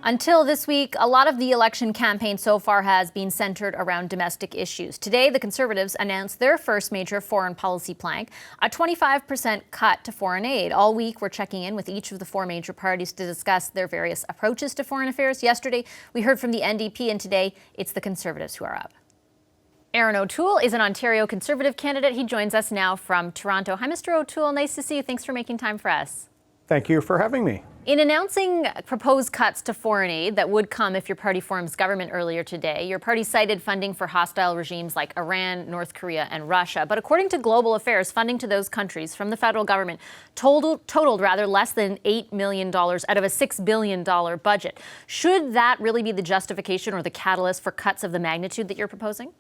Until this week, a lot of the election campaign so far has been centered around domestic issues. Today, the Conservatives announced their first major foreign policy plank, a 25% cut to foreign aid. All week, we're checking in with each of the four major parties to discuss their various approaches to foreign affairs. Yesterday, we heard from the NDP, and today, it's the Conservatives who are up. Aaron O'Toole is an Ontario Conservative candidate. He joins us now from Toronto. Hi, Mr. O'Toole. Nice to see you. Thanks for making time for us. Thank you for having me. In announcing proposed cuts to foreign aid that would come if your party forms government earlier today, your party cited funding for hostile regimes like Iran, North Korea, and Russia. But according to Global Affairs, funding to those countries from the federal government totaled less than $8 million out of a $6 billion budget. Should that really be the justification or the catalyst for cuts of the magnitude that you're proposing?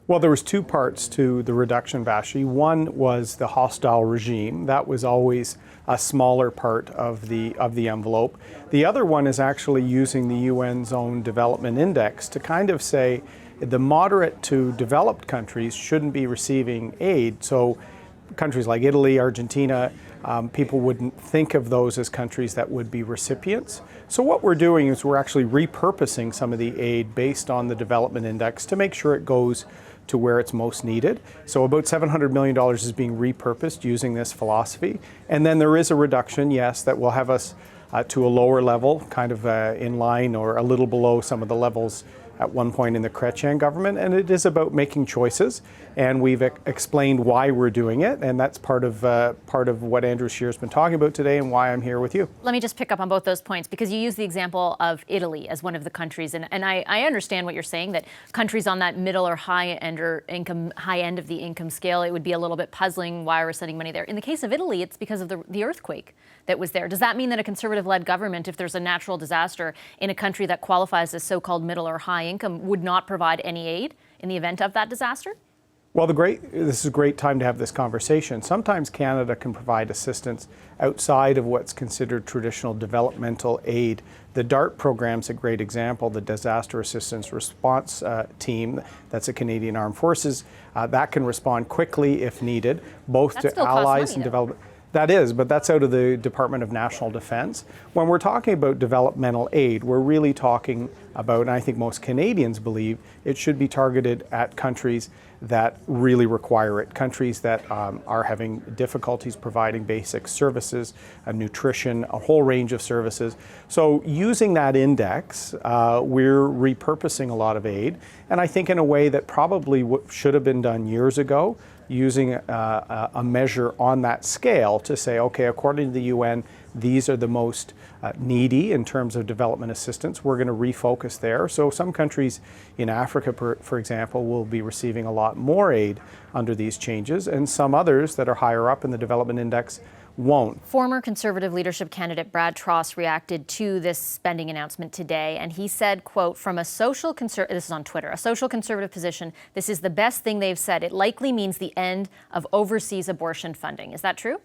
Well, there was two parts to the reduction, Vashi. One was the hostile regime. That was always a smaller part of the envelope. The other one is actually using the UN's own development index to kind of say the moderate to developed countries shouldn't be receiving aid. So countries like Italy, Argentina, people wouldn't think of those as countries that would be recipients. So what we're doing is we're actually repurposing some of the aid based on the development index to make sure it goes to where it's most needed. So about $700 million is being repurposed using this philosophy. And then there is a reduction, yes, that will have us to a lower level, kind of in line or a little below some of the levels at one point in the Chrétien government. And it is about making choices. And we've explained why we're doing it. And that's part of what Andrew Scheer has been talking about today and why I'm here with you. Let me just pick up on both those points, because you use the example of Italy as one of the countries. And I understand what you're saying, that countries on that middle or high end of the income scale, it would be a little bit puzzling why we're sending money there. In the case of Italy, it's because of the earthquake that was there. Does that mean that a Conservative-led government, if there's a natural disaster in a country that qualifies as so-called middle or high income, would not provide any aid in the event of that disaster? Well, this is a great time to have this conversation. Sometimes Canada can provide assistance outside of what's considered traditional developmental aid. The DART program's a great example, the Disaster Assistance Response Team, that's a Canadian Armed Forces, that can respond quickly if needed, both to allies and development. That is, but that's out of the Department of National Defense. When we're talking about developmental aid, we're really talking about, and I think most Canadians believe, it should be targeted at countries that really require it, countries that are having difficulties providing basic services, nutrition, a whole range of services. So using that index, we're repurposing a lot of aid, and I think in a way that probably should have been done years ago, using a measure on that scale to say, okay, according to the UN, these are the most needy in terms of development assistance. We're going to refocus there. So some countries in Africa, for example, will be receiving a lot more aid under these changes, and some others that are higher up in the development index won't. Former Conservative leadership candidate Brad Tross reacted to this spending announcement today, and he said, quote, from a social conservative, this is on Twitter, a social conservative position, this is the best thing they've said. It likely means the end of overseas abortion funding. Is that true?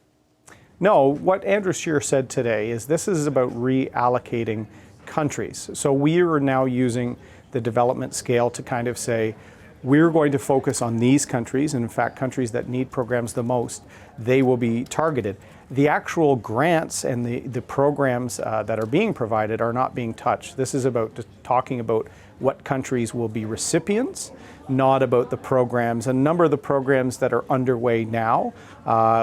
No, what Andrew Scheer said today is this is about reallocating countries. So we are now using the development scale to kind of say, we're going to focus on these countries, and in fact, countries that need programs the most, they will be targeted. The actual grants and the programs that are being provided are not being touched. This is about talking about what countries will be recipients, not about the programs. A number of the programs that are underway now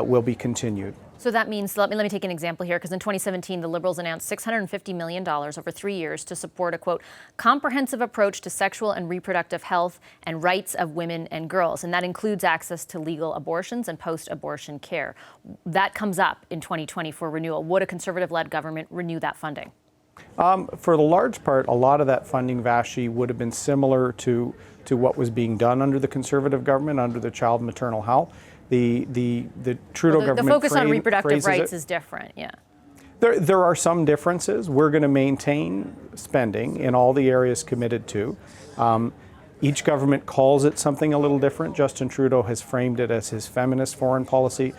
will be continued. So that means, let me take an example here, because in 2017, the Liberals announced $650 million over 3 years to support a, quote, comprehensive approach to sexual and reproductive health and rights of women and girls. And that includes access to legal abortions and post-abortion care. That comes up in 2020 for renewal. Would a Conservative-led government renew that funding? For the large part, a lot of that funding, Vashi, would have been similar to what was being done under the Conservative government, under the Child and Maternal Health. The Trudeau government, the focus on reproductive rights is different, yeah. There are some differences. We're going to maintain spending in all the areas committed to. Each government calls it something a little different. Justin Trudeau has framed it as his feminist foreign policy.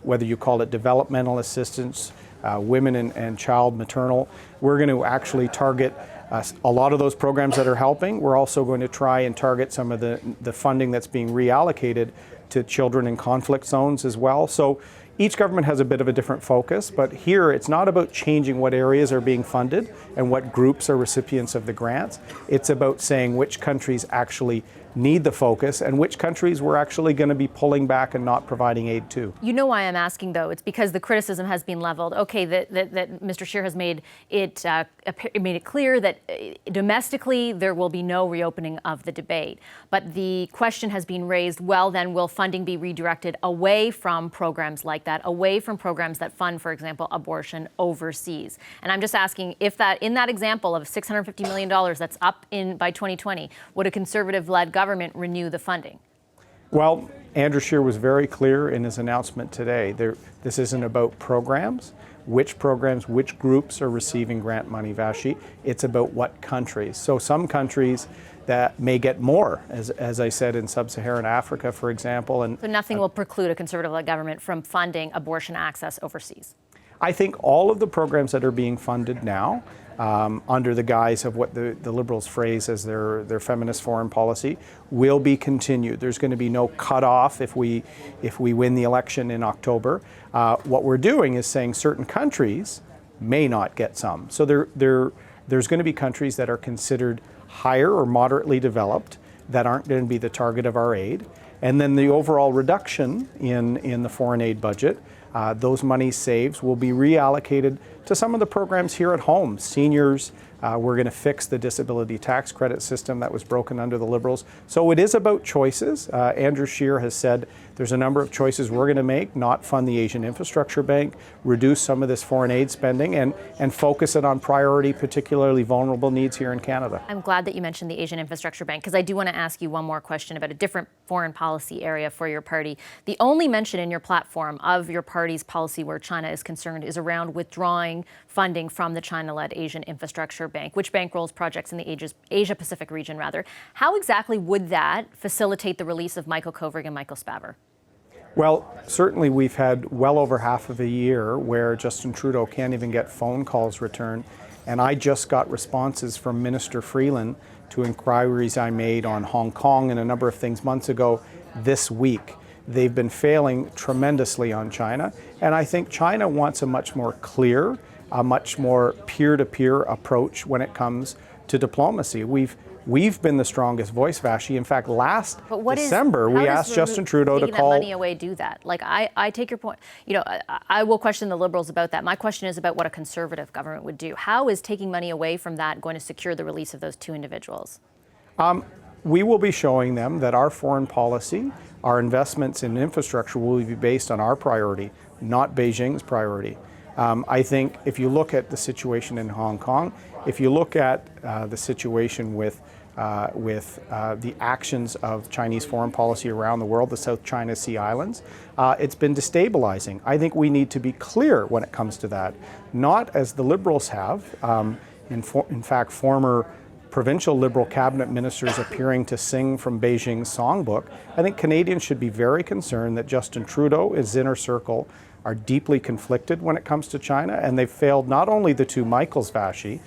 Whether you call it developmental assistance, women and child maternal, we're going to actually target a lot of those programs that are helping. We're also going to try and target some of the funding that's being reallocated to children in conflict zones as well. So Each government has a bit of a different focus, but here it's not about changing what areas are being funded and what groups are recipients of the grants. It's about saying which countries actually need the focus and which countries we're actually going to be pulling back and not providing aid to. You know why I'm asking, though. It's because the criticism has been leveled. Okay, that Mr. Scheer has made it clear that domestically there will be no reopening of the debate. But the question has been raised, well, then will funding be redirected away from programs like that, away from programs that fund, for example, abortion overseas? And I'm just asking if that, in that example of $650 million that's up by 2020, would a Conservative-led government renew the funding? Well, Andrew Scheer was very clear in his announcement today. This isn't about programs, which groups are receiving grant money, Vashi. It's about what countries. So some countries that may get more, as I said, in sub-Saharan Africa, for example. So nothing will preclude a Conservative-led government from funding abortion access overseas? I think all of the programs that are being funded now, under the guise of what the Liberals phrase as their feminist foreign policy, will be continued. There's going to be no cutoff if we win the election in October. What we're doing is saying certain countries may not get some. So there's going to be countries that are considered higher or moderately developed that aren't going to be the target of our aid. And then the overall reduction in the foreign aid budget, those money saves will be reallocated to some of the programs here at home. Seniors, we're going to fix the disability tax credit system that was broken under the Liberals. So it is about choices. Andrew Scheer has said there's a number of choices we're going to make: not fund the Asian Infrastructure Bank, reduce some of this foreign aid spending, and focus it on priority, particularly vulnerable needs here in Canada. I'm glad that you mentioned the Asian Infrastructure Bank, because I do want to ask you one more question about a different foreign policy area for your party. The only mention in your platform of your party's policy where China is concerned is around withdrawing funding from the China-led Asian Infrastructure Bank, which bankrolls projects in the Asia-Pacific region, rather. How exactly would that facilitate the release of Michael Kovrig and Michael Spavor? Well, certainly we've had well over half of a year where Justin Trudeau can't even get phone calls returned. And I just got responses from Minister Freeland to inquiries I made on Hong Kong and a number of things months ago this week. They've been failing tremendously on China. And I think China wants a much more clear, a much more peer-to-peer approach when it comes to diplomacy. We've been the strongest voice, Vashi. In fact, last December, we asked Justin Trudeau to call... Taking that money away do that? Like, I take your point. You know, I will question the Liberals about that. My question is about what a Conservative government would do. How is taking money away from that going to secure the release of those two individuals? We will be showing them that our foreign policy, our investments in infrastructure will be based on our priority, not Beijing's priority. I think if you look at the situation in Hong Kong, if you look at the situation with the actions of Chinese foreign policy around the world, the South China Sea Islands, it's been destabilizing. I think we need to be clear when it comes to that, not as the Liberals have. In fact, former provincial Liberal cabinet ministers appearing to sing from Beijing's songbook. I think Canadians should be very concerned that Justin Trudeau, his inner circle, are deeply conflicted when it comes to China, and they've failed not only the two Michaels, Vashi,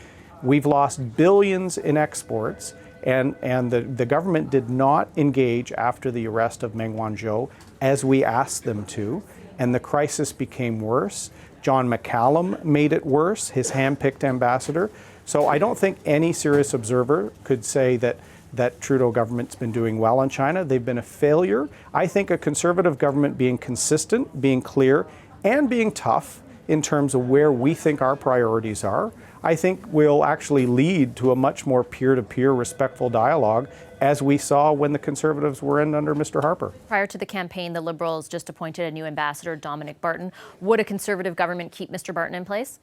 we've lost billions in exports, and the government did not engage after the arrest of Meng Wanzhou as we asked them to, and the crisis became worse. John McCallum made it worse, his hand-picked ambassador. So I don't think any serious observer could say that Trudeau government's been doing well on China. They've been a failure. I think a Conservative government being consistent, being clear, and being tough in terms of where we think our priorities are, I think will actually lead to a much more peer-to-peer respectful dialogue, as we saw when the Conservatives were in under Mr. Harper. Prior to the campaign, the Liberals just appointed a new ambassador, Dominic Barton. Would a Conservative government keep Mr. Barton in place?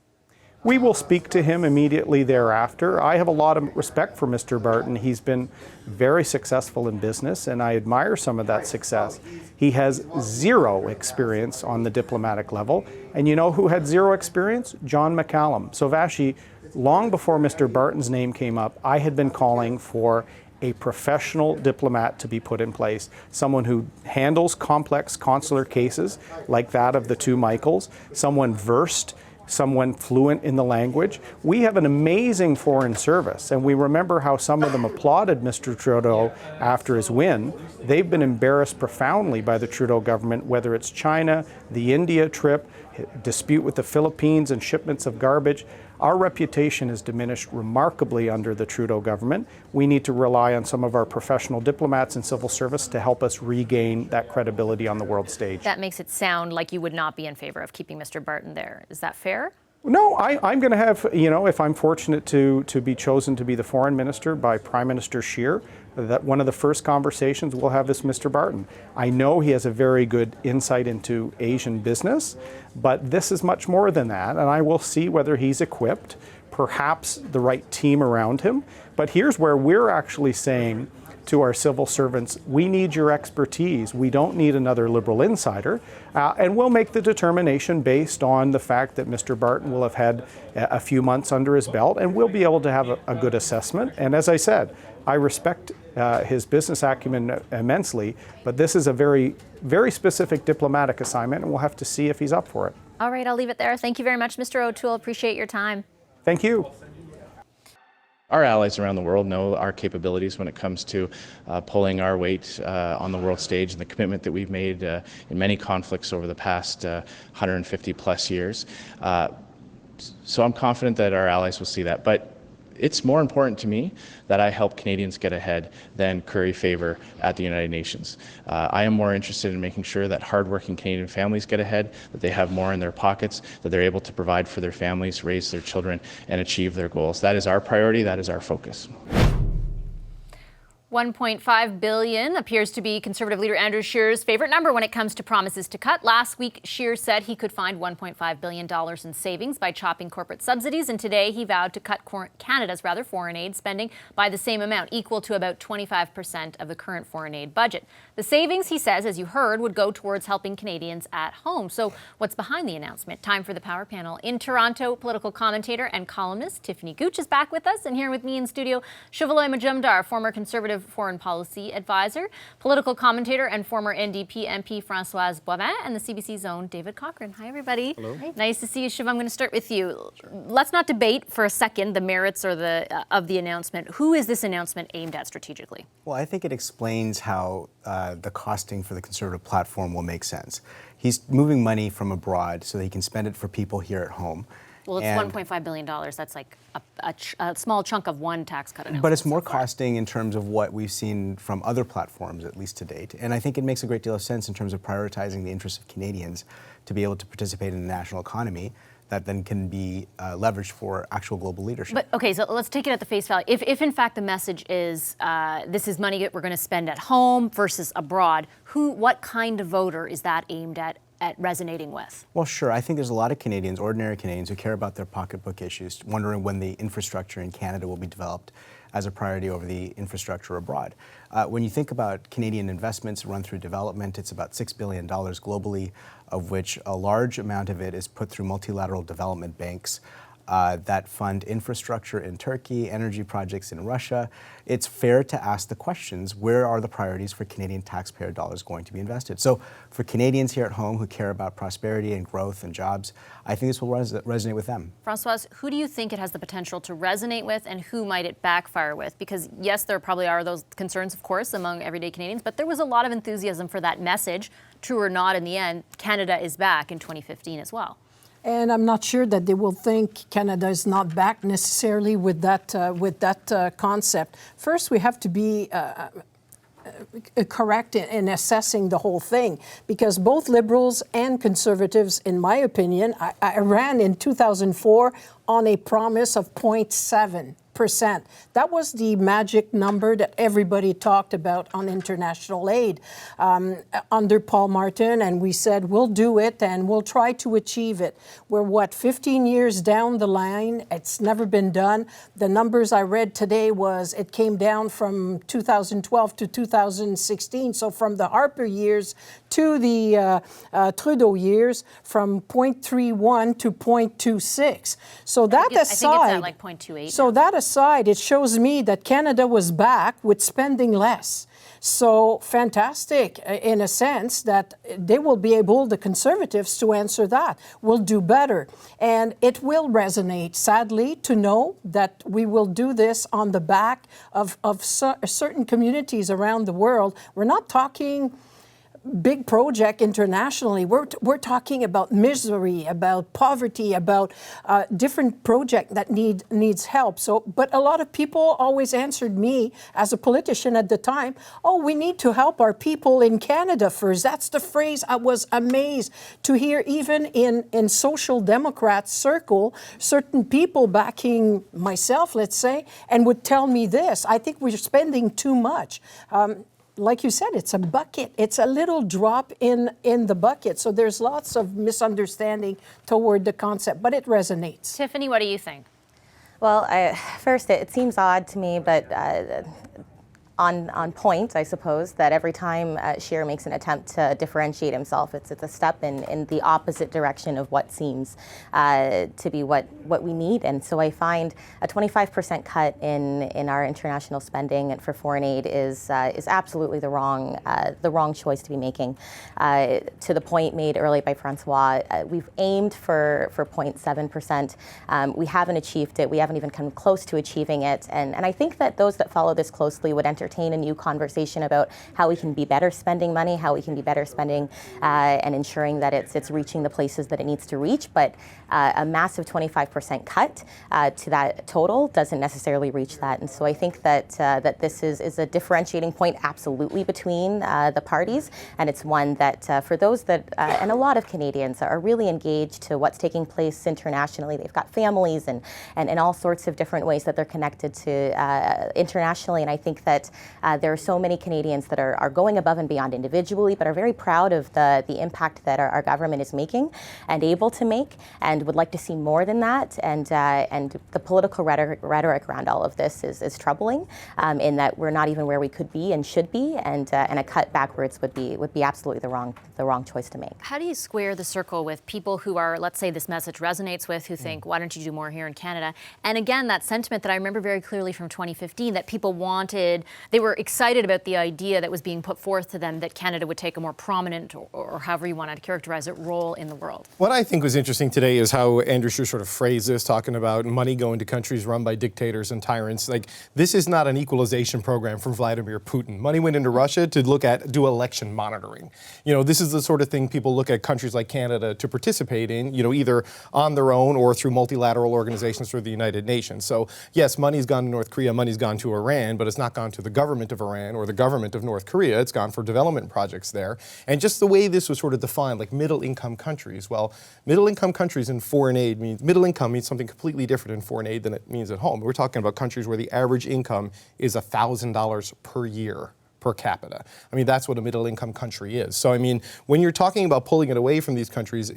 We will speak to him immediately thereafter. I have a lot of respect for Mr. Barton. He's been very successful in business, and I admire some of that success. He has zero experience on the diplomatic level. And you know who had zero experience? John McCallum. So Vashi, long before Mr. Barton's name came up, I had been calling for a professional diplomat to be put in place, someone who handles complex consular cases like that of the two Michaels, someone versed someone fluent in the language. We have an amazing foreign service, and we remember how some of them applauded Mr. Trudeau after his win. They've been embarrassed profoundly by the Trudeau government, whether it's China, the India trip, dispute with the Philippines and shipments of garbage. Our reputation has diminished remarkably under the Trudeau government. We need to rely on some of our professional diplomats and civil service to help us regain that credibility on the world stage. That makes it sound like you would not be in favor of keeping Mr. Barton there. Is that fair? No, I'm going to have, if I'm fortunate to be chosen to be the foreign minister by Prime Minister Scheer, that one of the first conversations we'll have is Mr. Barton. I know he has a very good insight into Asian business, but this is much more than that, and I will see whether he's equipped, perhaps the right team around him. But here's where we're actually saying to our civil servants, we need your expertise. We don't need another Liberal insider. And we'll make the determination based on the fact that Mr. Barton will have had a few months under his belt, and we'll be able to have a good assessment. And as I said, I respect his business acumen immensely, but this is a very, very specific diplomatic assignment, and we'll have to see if he's up for it. All right, I'll leave it there. Thank you very much, Mr. O'Toole. Appreciate your time. Thank you. Our allies around the world know our capabilities when it comes to pulling our weight on the world stage, and the commitment that we've made in many conflicts over the past 150 plus years. So I'm confident that our allies will see that. But it's more important to me that I help Canadians get ahead than curry favor at the United Nations. I am more interested in making sure that hardworking Canadian families get ahead, that they have more in their pockets, that they're able to provide for their families, raise their children, and achieve their goals. That is our priority. That is our focus. $1.5 billion appears to be Conservative leader Andrew Scheer's favorite number when it comes to promises to cut. Last week, Scheer said he could find $1.5 billion in savings by chopping corporate subsidies, and today he vowed to cut Canada's foreign aid spending by the same amount, equal to about 25% of the current foreign aid budget. The savings, he says, as you heard, would go towards helping Canadians at home. So what's behind the announcement? Time for the Power Panel. In Toronto, political commentator and columnist Tiffany Gooch is back with us, and here with me in studio, Shuvaloy Majumdar, former Conservative foreign policy advisor, political commentator and former NDP MP Françoise Boivin, and the CBC's own David Cochrane. Hi, everybody. Hello. Nice to see you, Shiv. I'm going to start with you. Let's not debate for a second the merits or of the announcement. Who is this announcement aimed at strategically? Well, I think it explains how the costing for the Conservative platform will make sense. He's moving money from abroad so that he can spend it for people here at home. Well, it's $1.5 billion. That's like a small chunk of one tax cut announcement. But it's more costing in terms of what we've seen from other platforms, at least to date. And I think it makes a great deal of sense in terms of prioritizing the interests of Canadians to be able to participate in the national economy that then can be leveraged for actual global leadership. But okay, so let's take it at the face value. If in fact the message is this is money that we're going to spend at home versus abroad, what kind of voter is that aimed at resonating with? Well, sure. I think there's a lot of Canadians, ordinary Canadians, who care about their pocketbook issues, wondering when the infrastructure in Canada will be developed as a priority over the infrastructure abroad. When you think about Canadian investments run through development, it's about $6 billion globally, of which a large amount of it is put through multilateral development banks that fund infrastructure in Turkey, energy projects in Russia. It's fair to ask the questions, where are the priorities for Canadian taxpayer dollars going to be invested? So for Canadians here at home who care about prosperity and growth and jobs, I think this will resonate with them. Françoise, who do you think it has the potential to resonate with, and who might it backfire with? Because yes, there probably are those concerns, of course, among everyday Canadians, but there was a lot of enthusiasm for that message. True or not, in the end, Canada is back in 2015 as well. And I'm not sure that they will think Canada is not back necessarily with that concept. First, we have to be correct in assessing the whole thing, because both Liberals and Conservatives, in my opinion, I ran in 2004 on a promise of 0.7%. That was the magic number that everybody talked about on international aid under Paul Martin, and we said we'll do it and we'll try to achieve it. We're 15 years down the line. It's never been done. The numbers I read today was it came down from 2012 to 2016. So from the Harper years to the Trudeau years, from 0.31 to 0.26. So that aside, I think it's at like 0.28. So that aside, it shows me that Canada was back with spending less. So fantastic in a sense that they will be able, the Conservatives, to answer that. We'll do better. And it will resonate, sadly, to know that we will do this on the back of certain communities around the world. We're not talking big project internationally. We're talking about misery, about poverty, about different project that needs help. So, but a lot of people always answered me as a politician at the time, oh, we need to help our people in Canada first. That's the phrase I was amazed to hear even in social democrat circle, certain people backing myself, let's say, and would tell me this, I think we're spending too much. Like you said, it's a bucket. It's a little drop in the bucket. So there's lots of misunderstanding toward the concept, but it resonates. Tiffany, what do you think? Well, first, it seems odd to me, but on point, I suppose, that every time Scheer makes an attempt to differentiate himself, it's a step in the opposite direction of what seems to be what we need. And so I find a 25% cut in our international spending and for foreign aid is absolutely the wrong choice to be making. To the point made earlier by Francois, we've aimed for 0.7%. We haven't achieved it. We haven't even come close to achieving it. And I think that those that follow this closely would entertain a new conversation about how we can be better spending money, how we can be better spending and ensuring that it's reaching the places that it needs to reach. But a massive 25% cut to that total doesn't necessarily reach that. And so I think that that this is a differentiating point absolutely between the parties. And it's one that for those that, and a lot of Canadians are really engaged to what's taking place internationally. They've got families and all sorts of different ways that they're connected to internationally. And I think that there are so many Canadians that are going above and beyond individually, but are very proud of the impact that our government is making and able to make, and would like to see more than that. And the political rhetoric around all of this is troubling, in that we're not even where we could be and should be, and a cut backwards would be absolutely the wrong choice to make. How do you square the circle with people who are, let's say this message resonates with, who think, why don't you do more here in Canada? And again, that sentiment that I remember very clearly from 2015, that people wanted, they were excited about the idea that was being put forth to them that Canada would take a more prominent, or however you want to characterize it, role in the world. What I think was interesting today is how Andrew Scheer sort of phrased this, talking about money going to countries run by dictators and tyrants. Like, this is not an equalization program from Vladimir Putin. Money went into Russia to do election monitoring. This is the sort of thing people look at countries like Canada to participate in, either on their own or through multilateral organizations through the United Nations. So yes, money's gone to North Korea, money's gone to Iran, but it's not gone to the government of Iran or the government of North Korea. It's gone for development projects there. And just the way this was sort of defined, like middle-income countries. Well, middle-income countries in foreign aid means, middle income means something completely different in foreign aid than it means at home. We're talking about countries where the average income is $1,000 per year per capita. I mean, that's what a middle-income country is. So, I mean, when you're talking about pulling it away from these countries,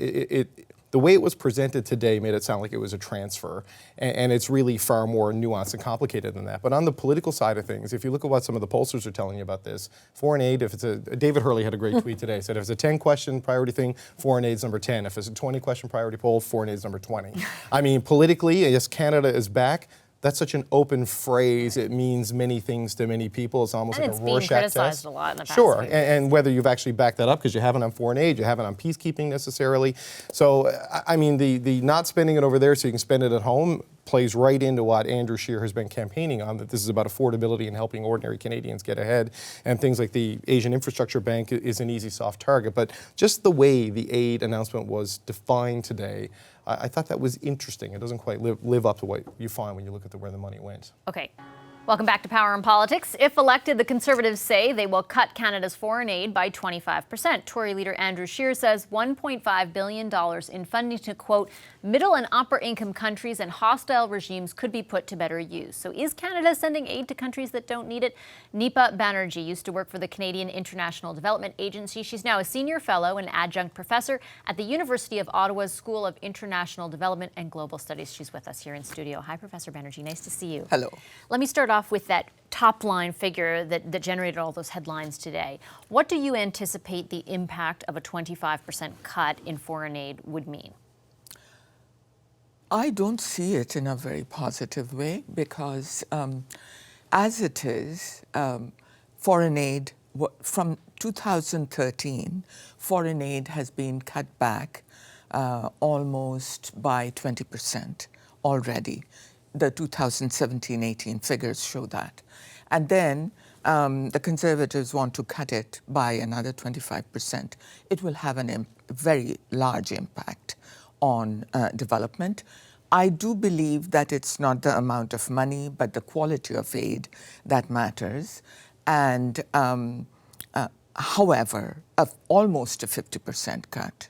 the way it was presented today made it sound like it was a transfer, and it's really far more nuanced and complicated than that. But on the political side of things, if you look at what some of the pollsters are telling you about this, foreign aid, if it's David Hurley had a great tweet today, said if it's a 10-question priority thing, foreign aid's number 10. If it's a 20-question priority poll, foreign aid's number 20. I mean, politically, yes, Canada is back. That's such an open phrase. It means many things to many people. It's almost like a Rorschach test. And it's being criticized a lot in the past. Sure, and whether you've actually backed that up, because you haven't on foreign aid, you haven't on peacekeeping necessarily. So, I mean, the not spending it over there so you can spend it at home plays right into what Andrew Scheer has been campaigning on, that this is about affordability and helping ordinary Canadians get ahead. And things like the Asian Infrastructure Bank is an easy soft target. But just the way the aid announcement was defined today, I thought that was interesting. It doesn't quite live up to what you find when you look at where the money went. Okay. Welcome back to Power and Politics. If elected, the Conservatives say they will cut Canada's foreign aid by 25%. Tory leader Andrew Scheer says $1.5 billion in funding to, quote, middle and upper income countries and hostile regimes could be put to better use. So is Canada sending aid to countries that don't need it? Nipa Banerjee used to work for the Canadian International Development Agency. She's now a senior fellow and adjunct professor at the University of Ottawa's School of International Development and Global Studies. She's with us here in studio. Hi, Professor Banerjee. Nice to see you. Hello. Let me start off with that top line figure that generated all those headlines today. What do you anticipate the impact of a 25% cut in foreign aid would mean? I don't see it in a very positive way because as it is, foreign aid, from 2013, foreign aid has been cut back almost by 20% already. The 2017-18 figures show that. And then the Conservatives want to cut it by another 25%. It will have a very large impact on development. I do believe that it's not the amount of money, but the quality of aid that matters. And however, almost a 50% cut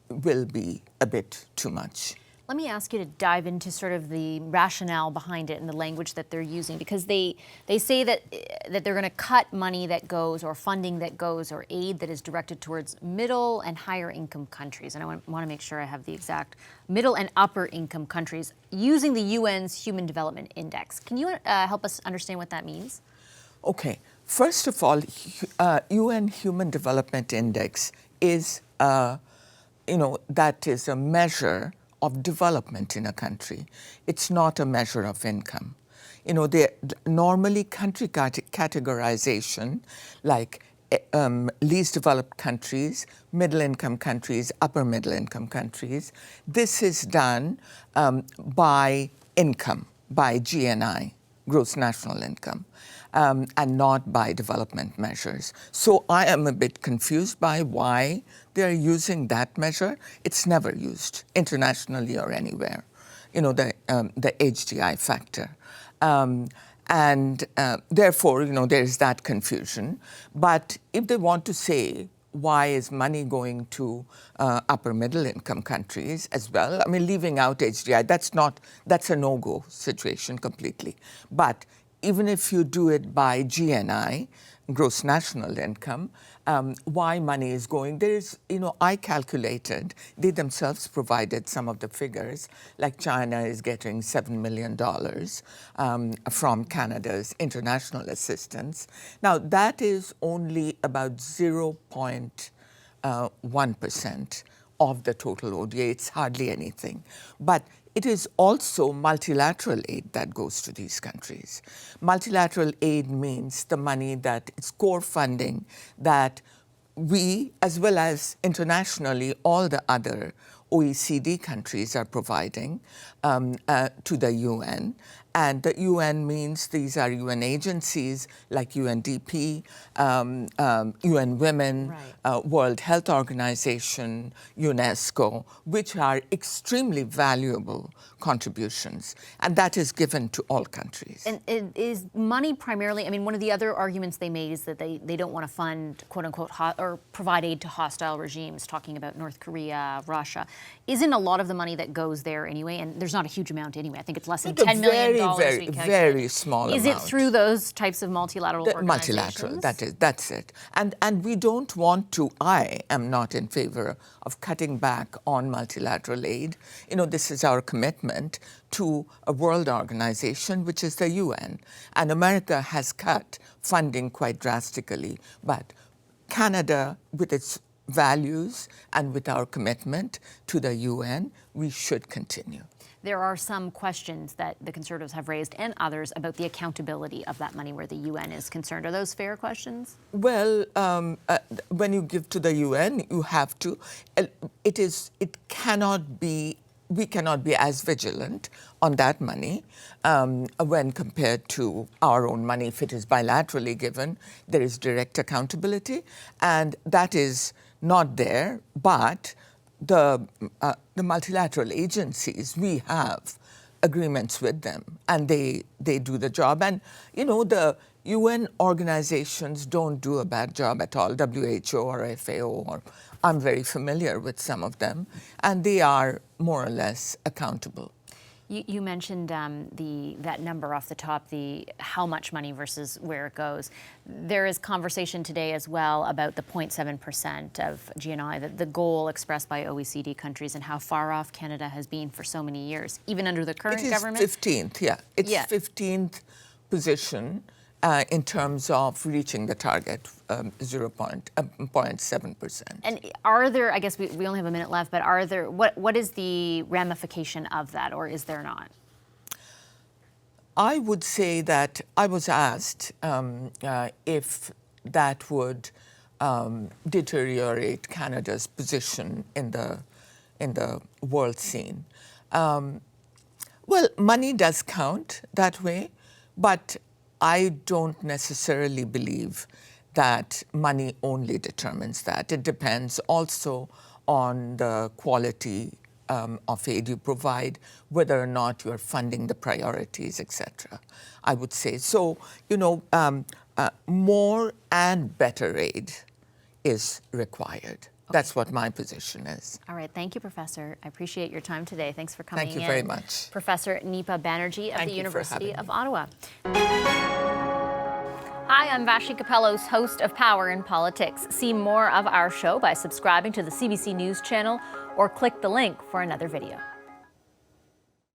will be a bit too much. Let me ask you to dive into sort of the rationale behind it and the language that they're using, because they say that they're going to cut money that goes, or funding that goes, or aid that is directed towards middle and higher income countries. And I want to make sure I have the exact middle and upper income countries using the UN's Human Development Index. Can you help us understand what that means? Okay. First of all, UN Human Development Index is, that is a measure of development in a country. It's not a measure of income. Normally country categorization, like least developed countries, middle income countries, upper middle income countries, this is done by income, by GNI, gross national income. And not by development measures. So I am a bit confused by why they're using that measure. It's never used internationally or anywhere, the HDI factor. And therefore, there's that confusion. But if they want to say, why is money going to upper middle income countries as well? I mean, leaving out HDI, that's a no-go situation completely. But even if you do it by GNI, gross national income, why money is going. There's, I calculated, they themselves provided some of the figures, like China is getting $7 million from Canada's international assistance. Now, that is only about 0.1% of the total ODA. It's hardly anything. But it is also multilateral aid that goes to these countries. Multilateral aid means the money that it's core funding that we, as well as internationally, all the other OECD countries are providing to the UN. And the UN means these are UN agencies like UNDP, UN Women, right. World Health Organization, UNESCO, which are extremely valuable contributions. And that is given to all countries. And is money primarily, I mean, one of the other arguments they made is that they don't want to fund, quote unquote, or provide aid to hostile regimes, talking about North Korea, Russia. Isn't a lot of the money that goes there anyway, and there's not a huge amount anyway, I think it's less than $10 million. Very small Is amount. It through those types of multilateral organizations? Multilateral, that's it. And we don't want to, I am not in favor of cutting back on multilateral aid. This is our commitment to a world organization, which is the UN. And America has cut funding quite drastically. But Canada, with its values and with our commitment to the UN, we should continue. There are some questions that the Conservatives have raised, and others, about the accountability of that money where the UN is concerned. Are those fair questions? Well, when you give to the UN, you have to. We cannot be as vigilant on that money when compared to our own money. If it is bilaterally given, there is direct accountability, and that is not there. But the multilateral agencies, we have agreements with them, and they do the job. And, the UN organizations don't do a bad job at all, WHO or FAO, or I'm very familiar with some of them, and they are more or less accountable. You mentioned that number off the top, the how much money versus where it goes. There is conversation today as well about the 0.7% of GNI, the goal expressed by OECD countries, and how far off Canada has been for so many years, even under the current government. It is 15th, yeah. It's 15th position in terms of reaching the target, 0.7%. And are there, I guess we only have a minute left, but are there, what is the ramification of that, or is there not? I would say that I was asked if that would deteriorate Canada's position in the world scene. Well, money does count that way, but I don't necessarily believe that money only determines that. It depends also on the quality of aid you provide, whether or not you're funding the priorities, etc. I would say. So, more and better aid is required. That's what my position is. All right. Thank you, Professor. I appreciate your time today. Thanks for coming in. Thank you very much. Professor Nipa Banerjee of the University of Ottawa. Hi, I'm Vashi Capellos, host of Power in Politics. See more of our show by subscribing to the CBC News channel or click the link for another video.